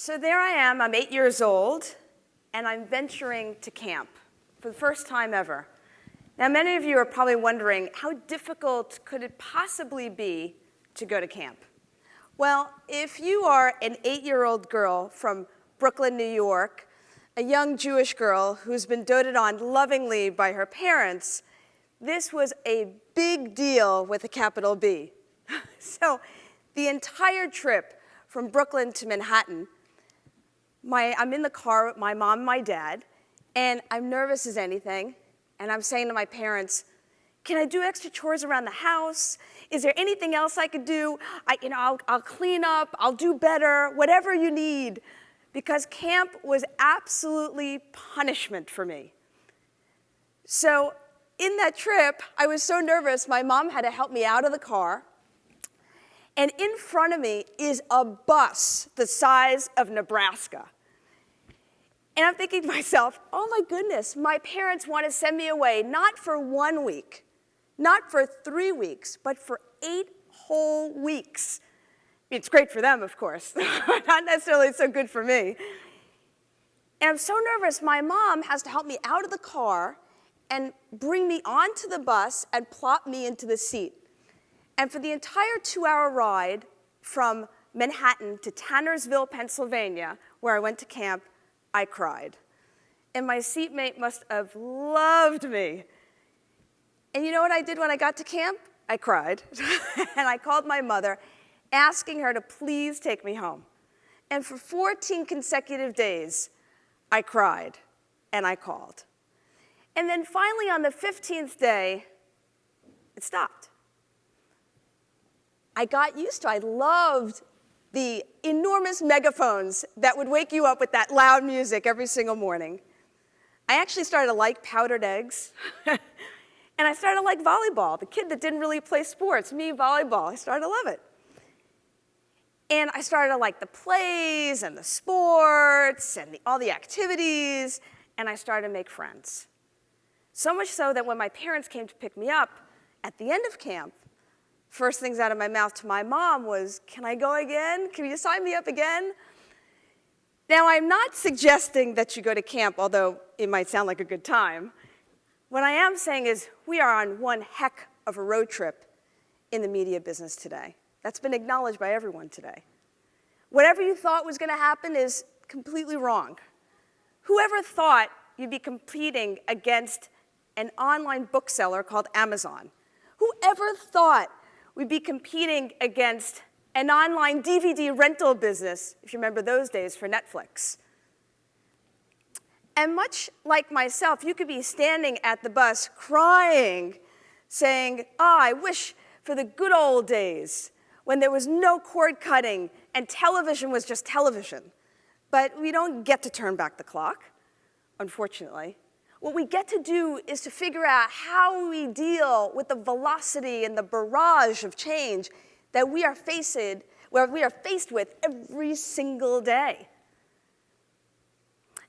So there I am, I'm 8 years old, and I'm venturing to camp for the first time ever. Now, many of you are probably wondering, how difficult could it possibly be to go to camp? Well, if you are an 8-year-old girl from Brooklyn, New York, a young Jewish girl who's been doted on lovingly by her parents, this was a big deal with a capital B. So the entire trip from Brooklyn to Manhattan, I'm in the car with my mom and my dad, and I'm nervous as anything, and I'm saying to my parents, can I do extra chores around the house? Is there anything else I could do? I'll clean up, I'll do better, whatever you need, because camp was absolutely punishment for me. So in that trip, I was so nervous, my mom had to help me out of the car, and in front of me is a bus the size of Nebraska. And I'm thinking to myself, oh my goodness, my parents want to send me away, not for 1 week, not for 3 weeks, but for 8 whole weeks. It's great for them, of course, not necessarily so good for me. And I'm so nervous, my mom has to help me out of the car and bring me onto the bus and plop me into the seat. And for the entire 2-hour ride from Manhattan to Tannersville, Pennsylvania, where I went to camp, I cried. And my seatmate must have loved me. And you know what I did when I got to camp? I cried. And I called my mother, asking her to please take me home. And for 14 consecutive days, I cried and I called. And then finally on the 15th day, it stopped. I got used to it. I loved the enormous megaphones that would wake you up with that loud music every single morning. I actually started to like powdered eggs. And I started to like volleyball. The kid that didn't really play sports, me, volleyball, I started to love it. And I started to like the plays and the sports and all the activities, and I started to make friends. So much so that when my parents came to pick me up at the end of camp, first things out of my mouth to my mom was, can I go again? Can you sign me up again? Now, I'm not suggesting that you go to camp, although it might sound like a good time. What I am saying is we are on one heck of a road trip in the media business today. That's been acknowledged by everyone today. Whatever you thought was going to happen is completely wrong. Whoever thought you'd be competing against an online bookseller called Amazon? Whoever thought we'd be competing against an online DVD rental business, if you remember those days, for Netflix? And much like myself, you could be standing at the bus crying, saying, oh, I wish for the good old days when there was no cord cutting and television was just television. But we don't get to turn back the clock, unfortunately. What we get to do is to figure out how we deal with the velocity and the barrage of change that we are faced with every single day.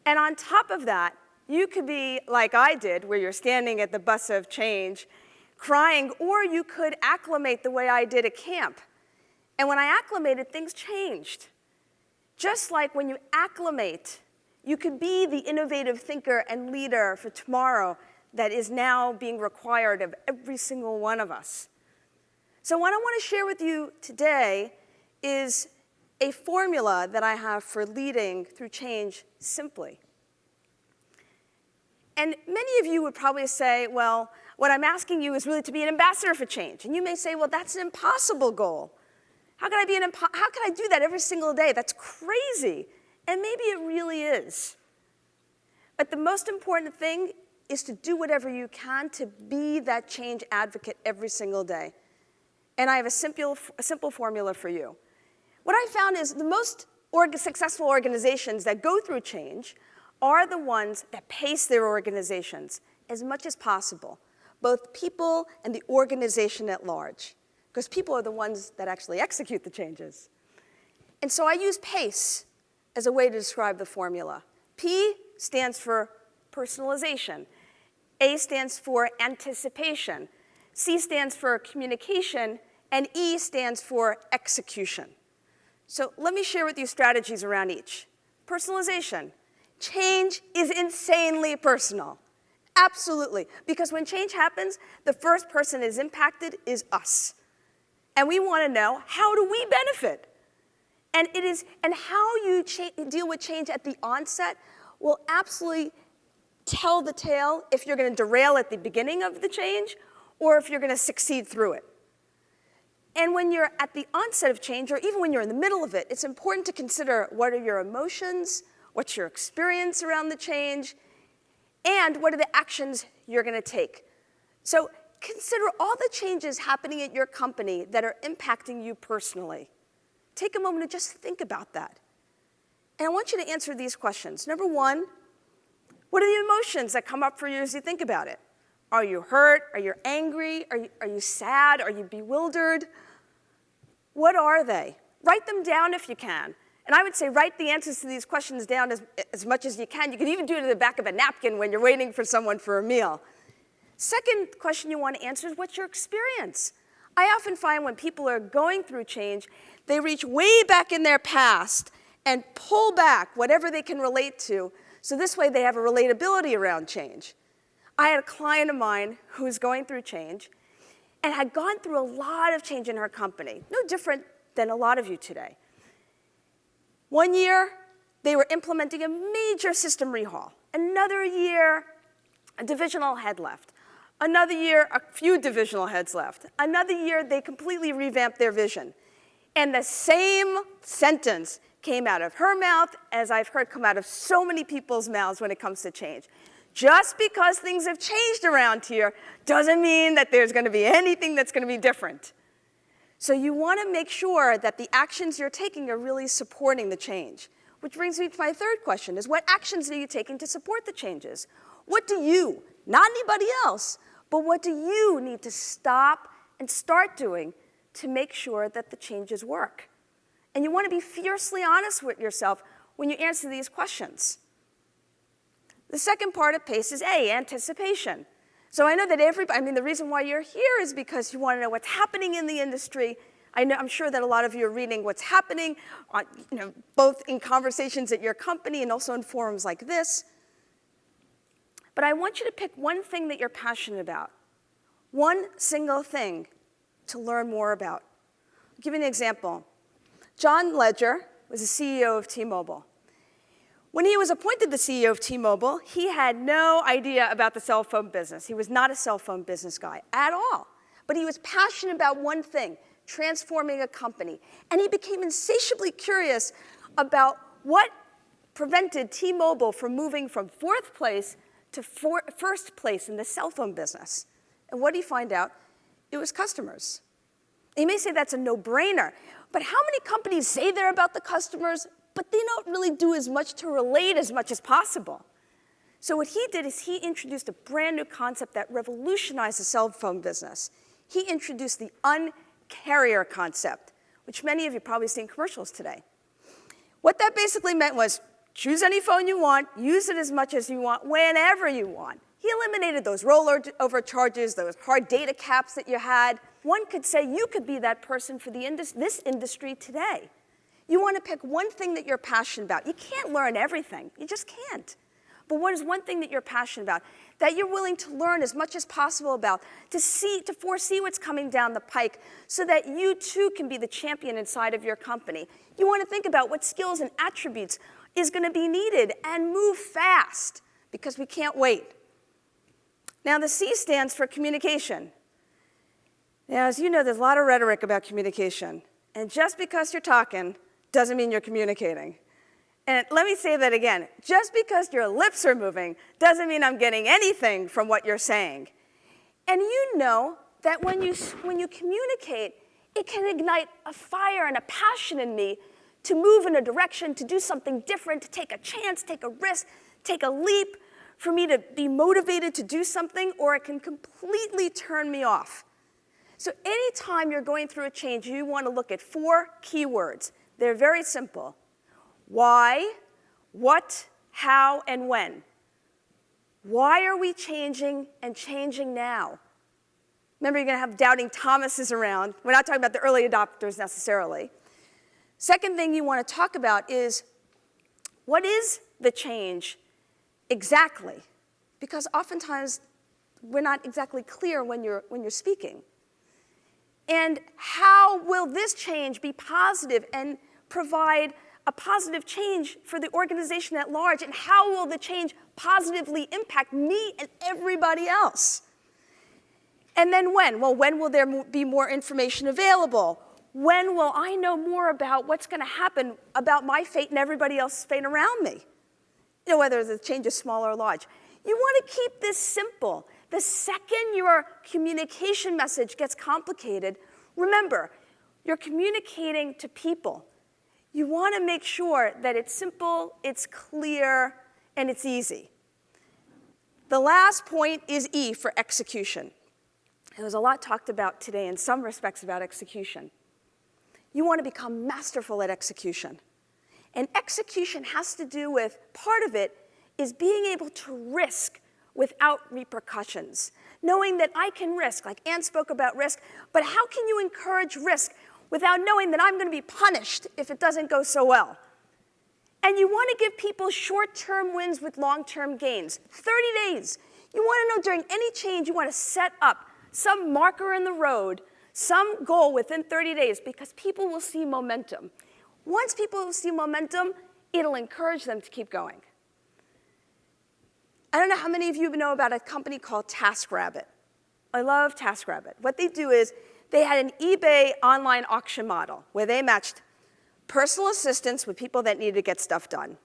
And on top of that, you could be like I did, where you're standing at the bus of change, crying, or you could acclimate the way I did at camp. And when I acclimated, things changed. Just like when you acclimate, you could be the innovative thinker and leader for tomorrow that is now being required of every single one of us. So what I want to share with you today is a formula that I have for leading through change simply. And many of you would probably say, well, what I'm asking you is really to be an ambassador for change. And you may say, well, that's an impossible goal. How can I do that every single day? That's crazy. And maybe it really is. But the most important thing is to do whatever you can to be that change advocate every single day. And I have a simple formula for you. What I found is the most successful organizations that go through change are the ones that pace their organizations as much as possible, both people and the organization at large, because people are the ones that actually execute the changes. And so I use PACE as a way to describe the formula. P stands for personalization. A stands for anticipation. C stands for communication. And E stands for execution. So let me share with you strategies around each. Personalization. Change is insanely personal. Absolutely. Because when change happens, the first person that is impacted is us. And we want to know, how do we benefit? And how you deal with change at the onset will absolutely tell the tale if you're going to derail at the beginning of the change or if you're going to succeed through it. And when you're at the onset of change, or even when you're in the middle of it, it's important to consider what are your emotions, what's your experience around the change, and what are the actions you're going to take. So consider all the changes happening at your company that are impacting you personally. Take a moment to just think about that. And I want you to answer these questions. Number one, what are the emotions that come up for you as you think about it? Are you hurt? Are you angry? Are you sad? Are you bewildered? What are they? Write them down if you can. And I would say write the answers to these questions down as much as you can. You can even do it in the back of a napkin when you're waiting for someone for a meal. Second question you want to answer is, what's your experience? I often find when people are going through change, they reach way back in their past and pull back whatever they can relate to, so this way they have a relatability around change. I had a client of mine who was going through change and had gone through a lot of change in her company, no different than a lot of you today. One year, they were implementing a major system rehaul. Another year, a divisional head left. Another year, a few divisional heads left. Another year, they completely revamped their vision. And the same sentence came out of her mouth as I've heard come out of so many people's mouths when it comes to change. Just because things have changed around here doesn't mean that there's going to be anything that's going to be different. So you want to make sure that the actions you're taking are really supporting the change. Which brings me to my third question, is what actions are you taking to support the changes? What do you, not anybody else, but what do you need to stop and start doing to make sure that the changes work? And you want to be fiercely honest with yourself when you answer these questions. The second part of PACE is A, anticipation. So I know that the reason why you're here is because you want to know what's happening in the industry. I'm sure that a lot of you are reading what's happening, both in conversations at your company and also in forums like this. But I want you to pick one thing that you're passionate about, one single thing to learn more about. I'll give you an example. John Legere was the CEO of T-Mobile. When he was appointed the CEO of T-Mobile, he had no idea about the cell phone business. He was not a cell phone business guy at all. But he was passionate about one thing, transforming a company. And he became insatiably curious about what prevented T-Mobile from moving from fourth place to first place in the cell phone business. And what did he find out? It was customers. You may say that's a no-brainer, but how many companies say they're about the customers, but they don't really do as much to relate as much as possible? So what he did is he introduced a brand new concept that revolutionized the cell phone business. He introduced the Un-carrier concept, which many of you probably see in commercials today. What that basically meant was choose any phone you want, use it as much as you want, whenever you want. He eliminated those rollover charges, those hard data caps that you had. One could say you could be that person for this industry today. You want to pick one thing that you're passionate about. You can't learn everything. You just can't. But what is one thing that you're passionate about, that you're willing to learn as much as possible about, to foresee what's coming down the pike so that you too can be the champion inside of your company? You want to think about what skills and attributes is going to be needed and move fast because we can't wait. Now, the C stands for communication. Now, as you know, there's a lot of rhetoric about communication. And just because you're talking doesn't mean you're communicating. And let me say that again. Just because your lips are moving doesn't mean I'm getting anything from what you're saying. And you know that when you communicate, it can ignite a fire and a passion in me to move in a direction, to do something different, to take a chance, take a risk, take a leap, for me to be motivated to do something, or it can completely turn me off. So anytime you're going through a change, you want to look at 4 keywords. They're very simple. Why, what, how, and when. Why are we changing and changing now? Remember, you're going to have doubting Thomases around. We're not talking about the early adopters necessarily. Second thing you want to talk about is, what is the change exactly? Because oftentimes we're not exactly clear when you're speaking. And how will this change be positive and provide a positive change for the organization at large? And how will the change positively impact me and everybody else? And then when? Well, when will there be more information available? When will I know more about what's going to happen about my fate and everybody else's fate around me? You know, whether the change is small or large. You want to keep this simple. The second your communication message gets complicated, remember, you're communicating to people. You want to make sure that it's simple, it's clear, and it's easy. The last point is E for execution. There was a lot talked about today in some respects about execution. You want to become masterful at execution. And execution has to do with, part of it is being able to risk without repercussions. Knowing that I can risk, like Ann spoke about risk, but how can you encourage risk without knowing that I'm going to be punished if it doesn't go so well? And you want to give people short-term wins with long-term gains. 30 days. You want to know during any change, you want to set up some marker in the road, some goal within 30 days, because people will see momentum. Once people see momentum, it'll encourage them to keep going. I don't know how many of you know about a company called TaskRabbit. I love TaskRabbit. What they do is they had an eBay online auction model where they matched personal assistants with people that needed to get stuff done.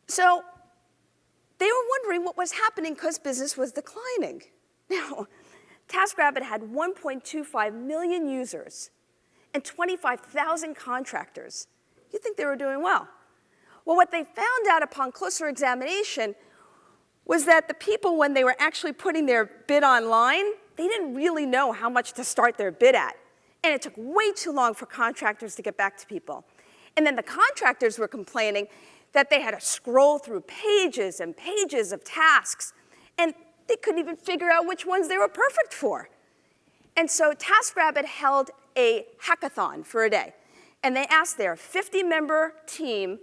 So they were wondering what was happening because business was declining. Now, TaskRabbit had 1.25 million users and 25,000 contractors. You'd think they were doing well. Well, what they found out upon closer examination was that the people, when they were actually putting their bid online, they didn't really know how much to start their bid at. And it took way too long for contractors to get back to people. And then the contractors were complaining that they had to scroll through pages and pages of tasks, and they couldn't even figure out which ones they were perfect for. And so TaskRabbit held a hackathon for a day. And they asked their 50-member team,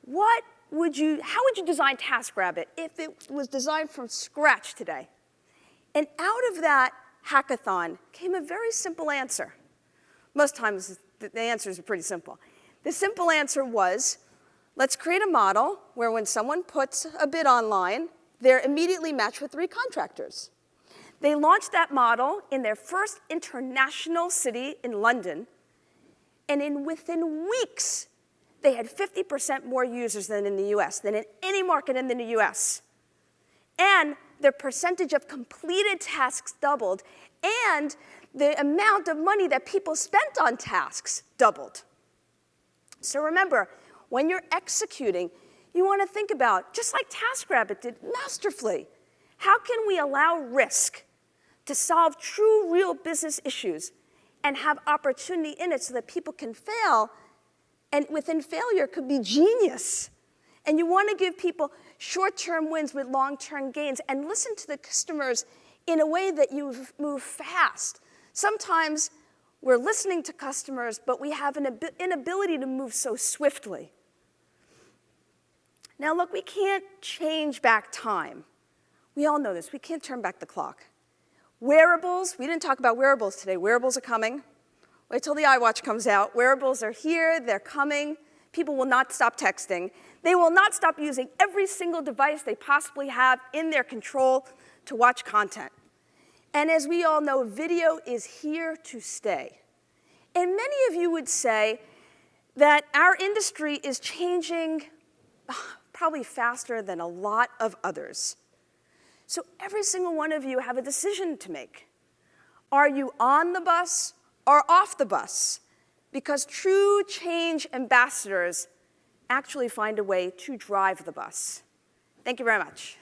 how would you design TaskRabbit if it was designed from scratch today? And out of that hackathon came a very simple answer. Most times the answers are pretty simple. The simple answer was, let's create a model where when someone puts a bid online, they're immediately matched with 3 contractors. They launched that model in their first international city in London, and within weeks, they had 50% more users than in the US, than in any market in the US. And their percentage of completed tasks doubled, and the amount of money that people spent on tasks doubled. So remember, when you're executing, you want to think about, just like TaskRabbit did masterfully, how can we allow risk to solve true, real business issues and have opportunity in it so that people can fail, and within failure could be genius. And you want to give people short-term wins with long-term gains and listen to the customers in a way that you move fast. Sometimes we're listening to customers, but we have an inability to move so swiftly. Now look, we can't change back time. We all know this. We can't turn back the clock. Wearables, we didn't talk about wearables today. Wearables are coming. Wait till the iWatch comes out. Wearables are here, they're coming. People will not stop texting. They will not stop using every single device they possibly have in their control to watch content. And as we all know, video is here to stay. And many of you would say that our industry is changing probably faster than a lot of others. So every single one of you have a decision to make. Are you on the bus or off the bus? Because true change ambassadors actually find a way to drive the bus. Thank you very much.